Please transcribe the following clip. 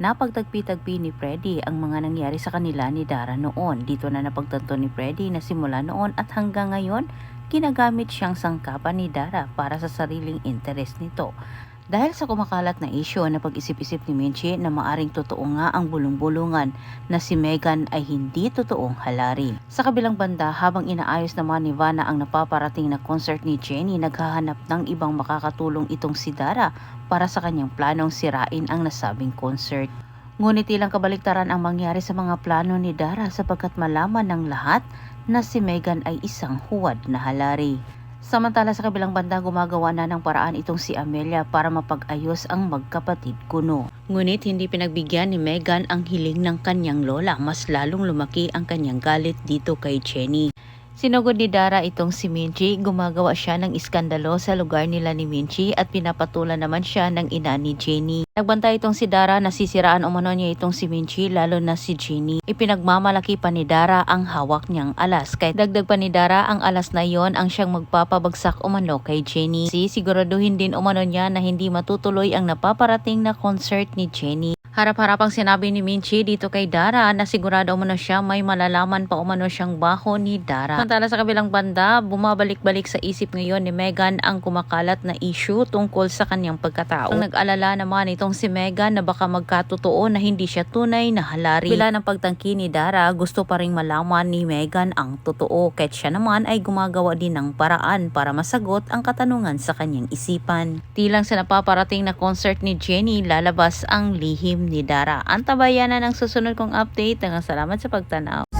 Napagtagpi-tagpi ni Freddy ang mga nangyari sa kanila ni Dara noon. Dito na napagtanto ni Freddy na simula noon at hanggang ngayon, ginagamit siyang sangkapan ni Dara para sa sariling interes nito. Dahil sa kumakalat na isyu na pag-isip-isip ni Minchi na maaring totoo nga ang bulong-bulungan na si Megan ay hindi totoong halari. Sa kabilang banda, habang inaayos naman ni Vanna ang napaparating na concert ni Jenny, naghahanap ng ibang makakatulong itong si Dara para sa kanyang planong sirain ang nasabing concert. Ngunit ilang kabaliktaran ang mangyari sa mga plano ni Dara sapagkat malaman ng lahat na si Megan ay isang huwad na halari. Samantala sa kabilang banda, gumagawa na ng paraan itong si Amelia para mapag-ayos ang magkapatid kuno. Ngunit hindi pinagbigyan ni Megan ang hiling ng kanyang lola, mas lalong lumaki ang kanyang galit dito kay Jenny. Sinugod ni Dara itong si Minchi, gumagawa siya ng iskandalo sa lugar nila ni Minchi at pinapatulan naman siya ng ina ni Jenny. Nagbantay itong si Dara na sisiraan umano niya itong si Minchi lalo na si Jenny. Ipinagmamalaki pa ni Dara ang hawak niyang alas. Kahit dagdag pa ni Dara ang alas na yon ang siyang magpapabagsak umano kay Jenny. Siguraduhin din umano niya na hindi matutuloy ang napaparating na concert ni Jenny. Harap-harapang sinabi ni Minchi dito kay Dara na sigurado umano siya may malalaman pa umano siyang baho ni Dara. Samantala sa kabilang banda, bumabalik-balik sa isip ngayon ni Megan ang kumakalat na issue tungkol sa kanyang pagkatao. Ang nag-alala naman itong si Megan na baka magkatotoo na hindi siya tunay na halari. Bila ng pagtangki ni Dara, gusto pa ring malaman ni Megan ang totoo, kahit siya naman ay gumagawa din ng paraan para masagot ang katanungan sa kanyang isipan. Tilang sa napaparating na concert ni Jenny, lalabas ang lihim ni Dara. Antabayan na ng susunod kong update. Salamat sa pagtanaw.